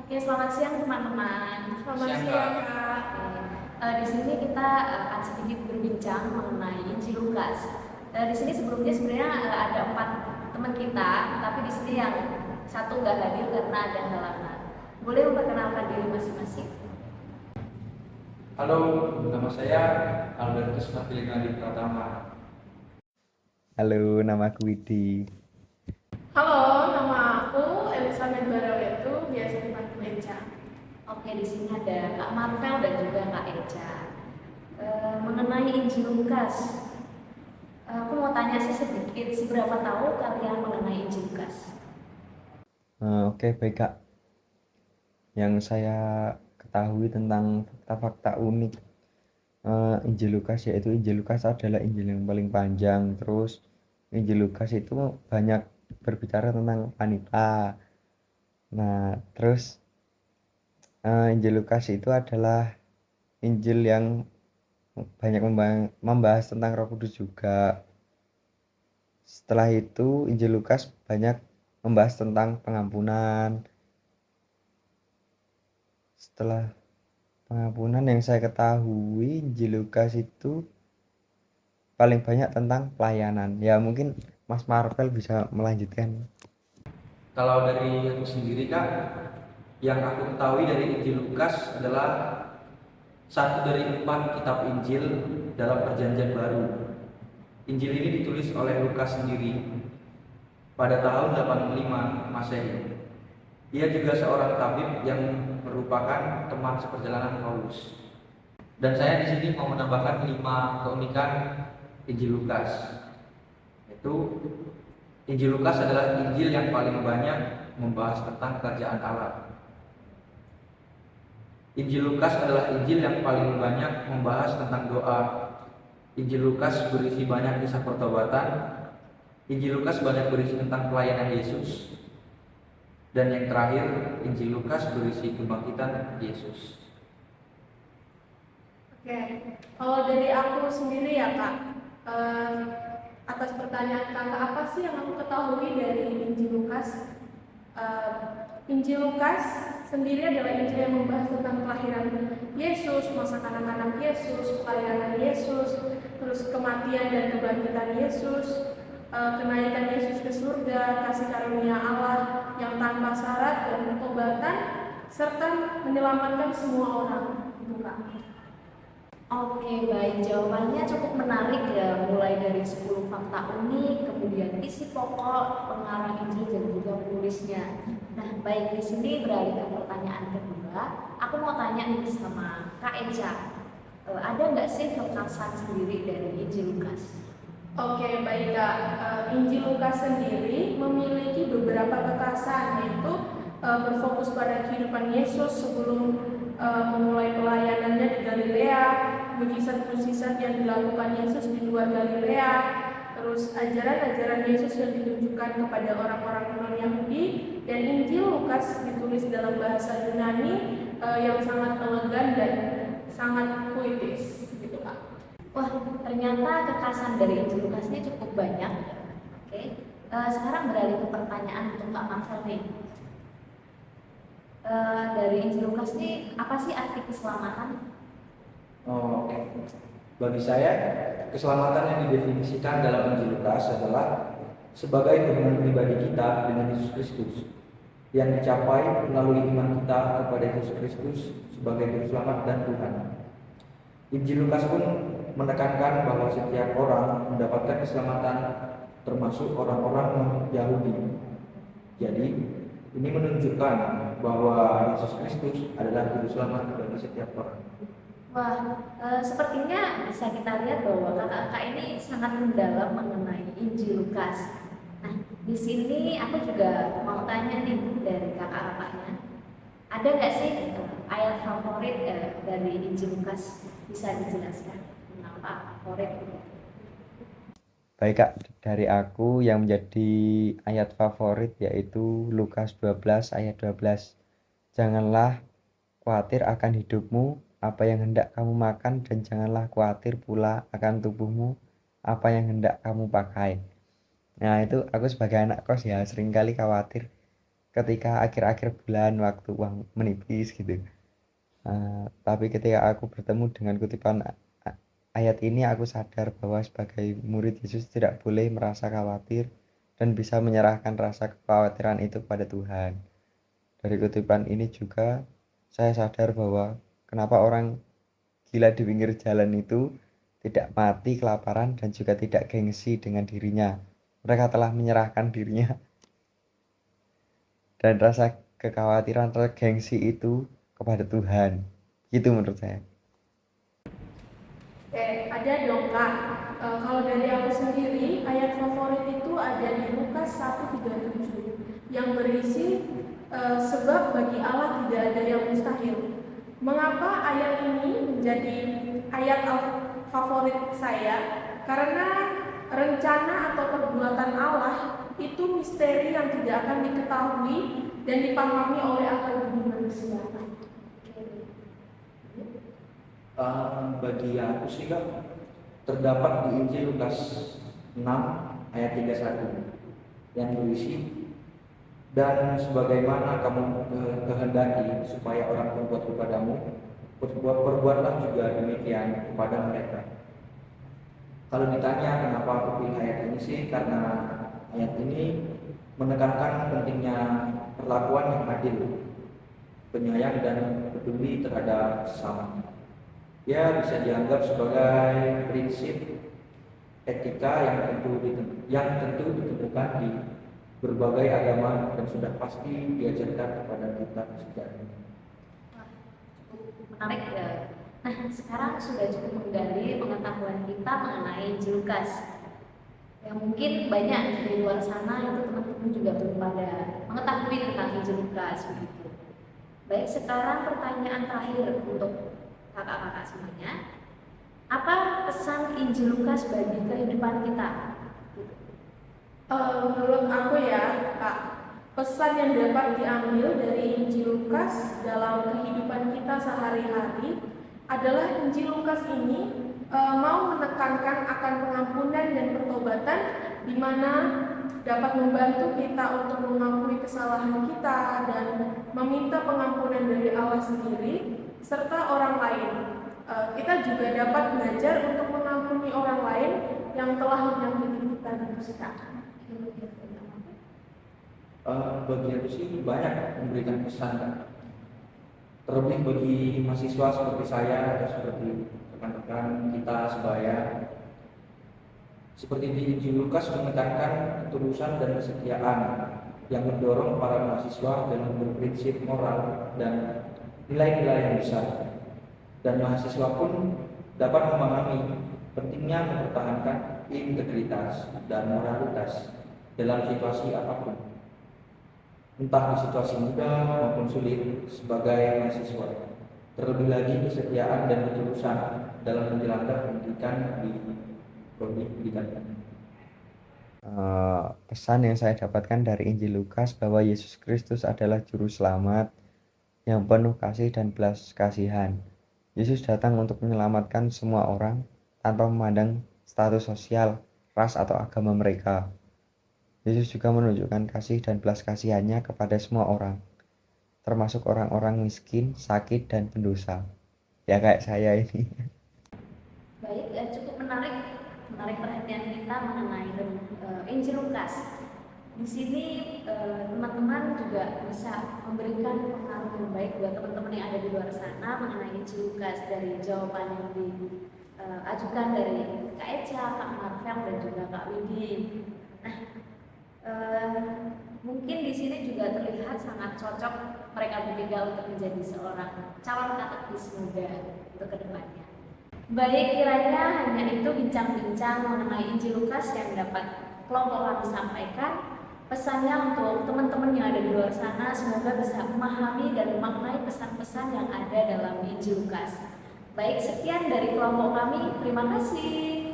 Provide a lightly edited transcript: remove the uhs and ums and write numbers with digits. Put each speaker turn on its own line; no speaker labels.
Oke, selamat siang teman-teman.
Selamat
Siang
siang,
Kak.
Kak.
Di sini kita akan sedikit berbincang mengenai Injil Lukas. Di sini sebelumnya sebenarnya ada 4 teman kita, tapi di sini yang satu nggak hadir karena ada halangan. Boleh memperkenalkan diri masing-masing?
Halo, nama saya Albertus Nadi Pratama.
Halo, nama aku Widi.
Halo, nama aku Elizabeth Barawetu, biasa dipanggil Eca.
Oke, di sini ada Kak Marvel dan juga Kak Eca. Mengenai Injil Lukas, aku mau tanya sih sedikit, seberapa tahu kalian mengenai Injil Lukas?
Oke, baik Kak. Yang saya ketahui tentang fakta-fakta unik Injil Lukas, yaitu Injil Lukas adalah Injil yang paling panjang. Terus Injil Lukas itu banyak berbicara tentang wanita. Nah, terus Injil Lukas itu adalah Injil yang banyak membahas tentang Roh Kudus juga. Setelah itu Injil Lukas banyak membahas tentang pengampunan. Setelah pengampunan yang saya ketahui, Injil Lukas itu paling banyak tentang pelayanan. Ya mungkin Mas Marvel bisa melanjutkan.
Kalau dari aku sendiri Kak, yang aku ketahui dari Injil Lukas adalah satu dari 4 kitab Injil dalam Perjanjian Baru. Injil ini ditulis oleh Lukas sendiri pada tahun 85 Masehi. Ia juga seorang tabib yang merupakan teman seperjalanan Paulus. Dan saya di sini mau menambahkan 5 keunikan Injil Lukas. Yaitu Injil Lukas adalah Injil yang paling banyak membahas tentang kerajaan Allah. Injil Lukas adalah Injil yang paling banyak membahas tentang doa. Injil Lukas berisi banyak kisah pertobatan. Injil Lukas banyak berisi tentang pelayanan Yesus. Dan yang terakhir, Injil Lukas berisi kebangkitan Yesus.
Oke, kalau dari aku sendiri ya, Kak, atas pertanyaan Kakak, apa sih yang aku ketahui dari Injil Lukas? Injil Lukas sendiri adalah Injil yang membahas tentang kelahiran Yesus, masa kanak-kanak Yesus, pelayanan Yesus, terus kematian dan kebangkitan Yesus, kenaikan Yesus ke surga, kasih karunia Allah yang tanpa syarat dan pertobatan, serta menyelamatkan semua orang. Itu Kak.
Oke, baik. Jawabannya cukup menarik ya, mulai dari 10 fakta unik, kemudian isi pokok, pengarang Injil dan juga penulisnya. Nah, baik, di sini beralih ke pertanyaan kedua. Aku mau tanya nih sama Kak Eca. Ada nggak sih kekhasan sendiri dari Injil Lukas?
Oke, baik Kak. Injil Lukas sendiri memiliki beberapa kekhasan, yaitu berfokus pada kehidupan Yesus sebelum memulai pelayanannya di Galilea, mujizat-mujizat yang dilakukan Yesus di luar Galilea, terus ajaran-ajaran Yesus yang ditunjukkan kepada orang-orang non-Yahudi, dan Injil Lukas ditulis dalam bahasa Yunani yang sangat elegan dan sangat puitis, gitu Kak.
Wah, ternyata kekhasan dari Injil Lukas ini cukup banyak. Oke, sekarang beralih ke pertanyaan untuk Kak Marvel nih. Dari Injil Lukas ini apa sih arti keselamatan?
Oke. Bagi saya, keselamatan yang didefinisikan dalam Injil Lukas adalah sebagai hubungan pribadi kita dengan Yesus Kristus yang dicapai melalui iman kita kepada Yesus Kristus sebagai Juru Selamat dan Tuhan. Injil Lukas pun menekankan bahwa setiap orang mendapatkan keselamatan, termasuk orang-orang Yahudi. Jadi, ini menunjukkan bahwa Yesus Kristus adalah Juru Selamat bagi setiap orang.
Wah, sepertinya bisa kita lihat bahwa kakak-kakak ini sangat mendalam mengenai Injil Lukas. Nah, di sini aku juga mau tanya nih dari kakak-kakaknya, ada nggak sih ayat favorit dari Injil Lukas? Bisa dijelaskan kenapa favorit?
Baik Kak, dari aku yang menjadi ayat favorit yaitu Lukas 12 ayat 12. Janganlah khawatir akan hidupmu, apa yang hendak kamu makan, dan janganlah khawatir pula akan tubuhmu, apa yang hendak kamu pakai. Nah itu aku sebagai anak kos ya seringkali khawatir ketika akhir-akhir bulan waktu uang menipis gitu. Tapi ketika aku bertemu dengan kutipan ayat ini, aku sadar bahwa sebagai murid Yesus tidak boleh merasa khawatir dan bisa menyerahkan rasa kekhawatiran itu pada Tuhan. Dari kutipan ini juga saya sadar bahwa kenapa orang gila di pinggir jalan itu tidak mati kelaparan dan juga tidak gengsi dengan dirinya. Mereka telah menyerahkan dirinya dan rasa kekhawatiran, rasa gengsi itu kepada Tuhan. Gitu menurut saya.
Ada dong Kak. Kalau dari aku sendiri, ayat favorit itu ada di Lukas 1:37 yang berisi sebab bagi Allah tidak ada yang mustahil. Mengapa ayat ini menjadi ayat favorit saya? Karena rencana atau perbuatan Allah itu misteri yang tidak akan diketahui dan dipahami oleh akal budi manusia.
Bagi aku sih Kak, terdapat di Injil Lukas 6 ayat 31 yang berisi, dan sebagaimana kamu kehendaki supaya orang berbuat kepadamu, perbuatlah juga demikian kepada mereka. Kalau ditanya kenapa aku pilih ayat ini sih, karena ayat ini menekankan pentingnya perlakuan yang adil, penyayang dan peduli terhadap sesama. Ya, bisa dianggap sebagai prinsip etika yang tentu ditemukan di berbagai agama dan sudah pasti diajarkan kepada kita sejak ini.
Menarik ya. Nah, sekarang sudah cukup menggali pengetahuan kita mengenai Injil Lukas. Yang mungkin banyak di luar sana itu teman-teman juga belum pada mengetahui tentang Injil Lukas begitu. Baik, sekarang pertanyaan terakhir untuk kakak-kakak semuanya. Apa pesan Injil Lukas bagi kehidupan kita?
Menurut aku ya Kak, pesan yang dapat diambil dari Injil Lukas dalam kehidupan kita sehari-hari adalah Injil Lukas ini mau menekankan akan pengampunan dan pertobatan, di mana dapat membantu kita untuk mengakui kesalahan kita dan meminta pengampunan dari Allah sendiri serta orang lain. Kita juga dapat belajar untuk mengampuni orang lain yang telah menyakiti kita dan kita.
Bagi aku sih banyak memberikan pesan, terlebih bagi mahasiswa seperti saya atau seperti rekan-rekan kita sebaya. Seperti di Injil Lukas menekankan ketulusan dan kesetiaan yang mendorong para mahasiswa dalam berprinsip moral dan nilai-nilai yang besar. Dan mahasiswa pun dapat memahami pentingnya mempertahankan integritas dan moralitas dalam situasi apapun, entah di situasi mudah maupun sulit sebagai mahasiswa. Terlebih lagi kesetiaan dan ketulusan dalam menjalankan pendidikan di prodi pendidikan.
Pesan yang saya dapatkan dari Injil Lukas bahwa Yesus Kristus adalah juru selamat yang penuh kasih dan belas kasihan. Yesus datang untuk menyelamatkan semua orang tanpa memandang status sosial, ras atau agama mereka. Yesus juga menunjukkan kasih dan belas kasihannya kepada semua orang, termasuk orang-orang miskin, sakit, dan pendosa. Ya kayak saya ini.
Baik, cukup menarik perhatian kita mengenai Injil Lukas. Di sini teman-teman juga bisa memberikan pengaruh yang baik buat teman-teman yang ada di luar sana mengenai Injil Lukas dari jawaban yang diajukan dari Kak Eca, Kak Marvel, dan juga Kak Widi. Nah, mungkin di sini juga terlihat sangat cocok mereka bertiga untuk menjadi seorang calon katekis muda untuk kedepannya. Baik, kiranya hanya itu bincang-bincang mengenai Injil Lukas yang dapat kelompok kami sampaikan. Pesannya untuk teman-teman yang ada di luar sana, semoga bisa memahami dan memaknai pesan-pesan yang ada dalam Injil Lukas. Baik, sekian dari kelompok kami. Terima kasih.